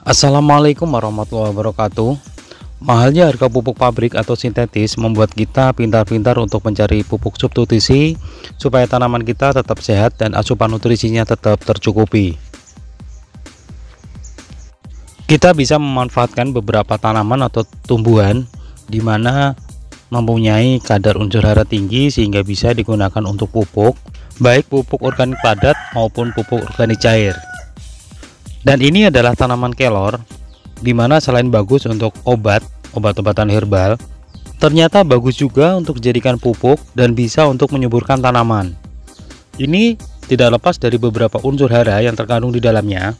Assalamualaikum warahmatullahi wabarakatuh. Mahalnya harga pupuk pabrik atau sintetis membuat kita pintar-pintar untuk mencari pupuk substitusi supaya tanaman kita tetap sehat dan asupan nutrisinya tetap tercukupi. Kita bisa memanfaatkan beberapa tanaman atau tumbuhan di mana mempunyai kadar unsur hara tinggi sehingga bisa digunakan untuk pupuk, baik pupuk organik padat maupun pupuk organik cair. Dan ini adalah tanaman kelor, di mana selain bagus untuk obat-obatan herbal, ternyata bagus juga untuk dijadikan pupuk dan bisa untuk menyuburkan tanaman. Ini tidak lepas dari beberapa unsur hara yang terkandung di dalamnya.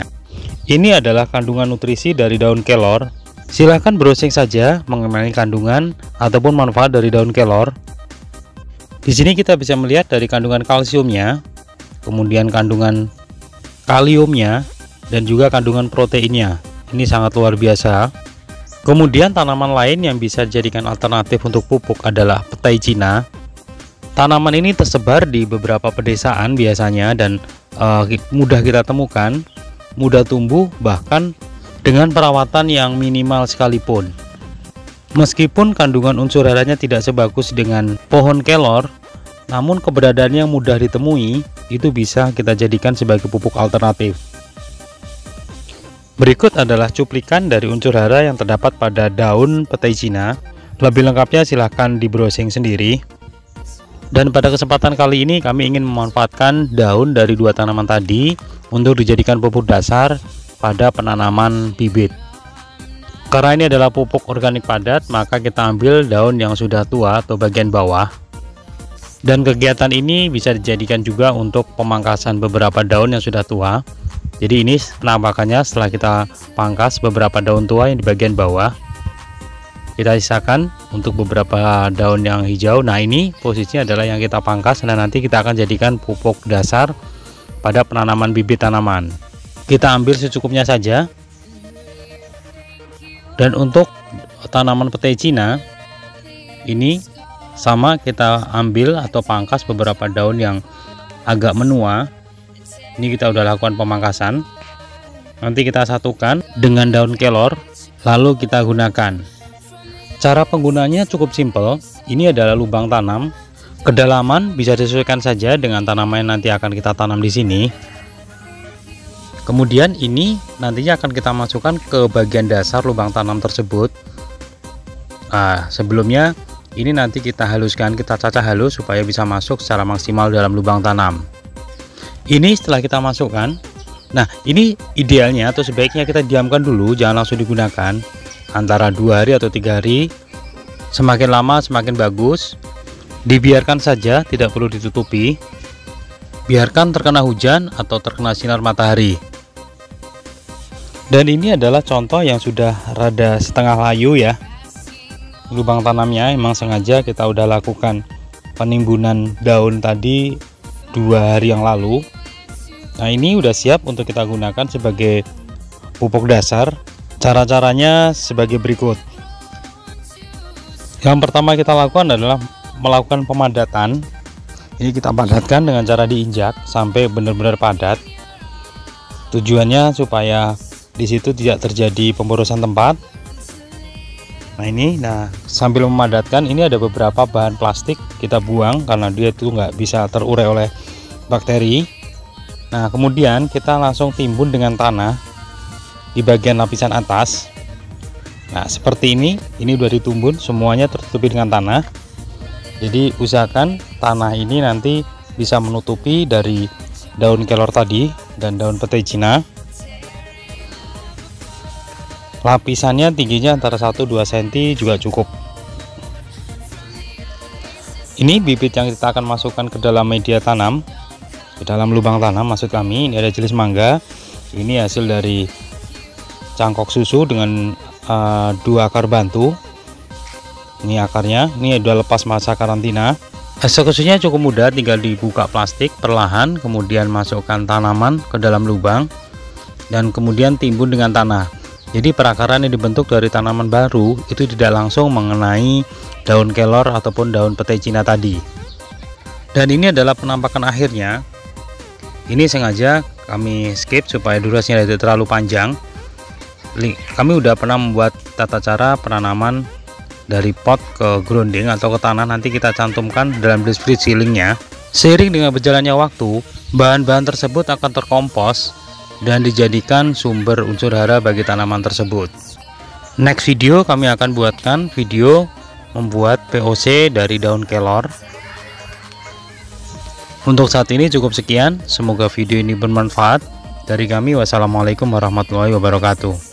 Ini adalah kandungan nutrisi dari daun kelor. Silahkan browsing saja mengenai kandungan ataupun manfaat dari daun kelor. Di sini kita bisa melihat dari kandungan kalsiumnya, kemudian kandungan kaliumnya, dan juga kandungan proteinnya. Ini sangat luar biasa. Kemudian tanaman lain yang bisa dijadikan alternatif untuk pupuk adalah petai Cina. Tanaman ini tersebar di beberapa pedesaan biasanya dan mudah kita temukan, mudah tumbuh bahkan dengan perawatan yang minimal sekalipun. Meskipun kandungan unsur haranya tidak sebagus dengan pohon kelor, namun keberadaannya mudah ditemui, itu bisa kita jadikan sebagai pupuk alternatif. Berikut adalah cuplikan dari unsur hara yang terdapat pada daun petai Cina. Lebih lengkapnya silahkan di browsing sendiri. Dan pada kesempatan kali ini kami ingin memanfaatkan daun dari dua tanaman tadi untuk dijadikan pupuk dasar pada penanaman bibit. Karena ini adalah pupuk organik padat, maka kita ambil daun yang sudah tua atau bagian bawah. Dan kegiatan ini bisa dijadikan juga untuk pemangkasan beberapa daun yang sudah tua. Jadi ini penampakannya setelah kita pangkas beberapa daun tua yang di bagian bawah. Kita sisakan untuk beberapa daun yang hijau. Nah, ini posisinya adalah yang kita pangkas dan nanti kita akan jadikan pupuk dasar pada penanaman bibit tanaman. Kita ambil secukupnya saja. Dan untuk tanaman petai Cina ini sama, kita ambil atau pangkas beberapa daun yang agak menua. Ini kita udah lakukan pemangkasan. Nanti kita satukan dengan daun kelor, lalu kita gunakan. Cara penggunaannya cukup simpel. Ini adalah lubang tanam. Kedalaman bisa disesuaikan saja dengan tanaman yang nanti akan kita tanam di sini. Kemudian ini nantinya akan kita masukkan ke bagian dasar lubang tanam tersebut. Sebelumnya ini nanti kita haluskan, kita cacah halus supaya bisa masuk secara maksimal dalam lubang tanam. Ini setelah kita masukkan. Nah, ini idealnya atau sebaiknya kita diamkan dulu, jangan langsung digunakan, antara 2 hari atau 3 hari. Semakin lama semakin bagus. Dibiarkan saja, tidak perlu ditutupi. Biarkan terkena hujan atau terkena sinar matahari. Dan ini adalah contoh yang sudah rada setengah layu ya. Lubang tanamnya emang sengaja kita udah lakukan penimbunan daun tadi 2 hari yang lalu. Nah, ini udah siap untuk kita gunakan sebagai pupuk dasar. Cara-caranya sebagai berikut. Yang pertama kita lakukan adalah melakukan pemadatan. Ini kita padatkan dengan cara diinjak sampai benar-benar padat. Tujuannya supaya di situ tidak terjadi pemborosan tempat. Nah, sambil memadatkan, ini ada beberapa bahan plastik kita buang karena dia itu nggak bisa terurai oleh bakteri. Nah, kemudian kita langsung timbun dengan tanah di bagian lapisan atas. Nah, seperti ini udah ditumbun, semuanya tertutupi dengan tanah. Jadi usahakan tanah ini nanti bisa menutupi dari daun kelor tadi dan daun petai Cina. Lapisannya tingginya antara 1-2 cm juga cukup. Ini bibit yang kita akan masukkan ke dalam media tanam, ke dalam lubang tanam maksud kami. Ini ada jenis mangga. Ini hasil dari cangkok susu dengan 2 akar bantu. Ini akarnya, ini udah lepas masa karantina. Eksekusinya cukup mudah, tinggal dibuka plastik perlahan, kemudian masukkan tanaman ke dalam lubang dan kemudian timbun dengan tanah. Jadi perakaran yang dibentuk dari tanaman baru itu tidak langsung mengenai daun kelor ataupun daun petai Cina tadi. Dan ini adalah penampakan akhirnya. Ini sengaja kami skip supaya durasinya tidak terlalu panjang. Kami udah pernah membuat tata cara penanaman dari pot ke grounding atau ke tanah, nanti kita cantumkan dalam deskripsi linknya. Seiring dengan berjalannya waktu, bahan-bahan tersebut akan terkompos dan dijadikan sumber unsur hara bagi tanaman tersebut. Next video kami akan buatkan video membuat POC dari daun kelor. Untuk saat ini cukup sekian, semoga video ini bermanfaat. Dari kami, wassalamualaikum warahmatullahi wabarakatuh.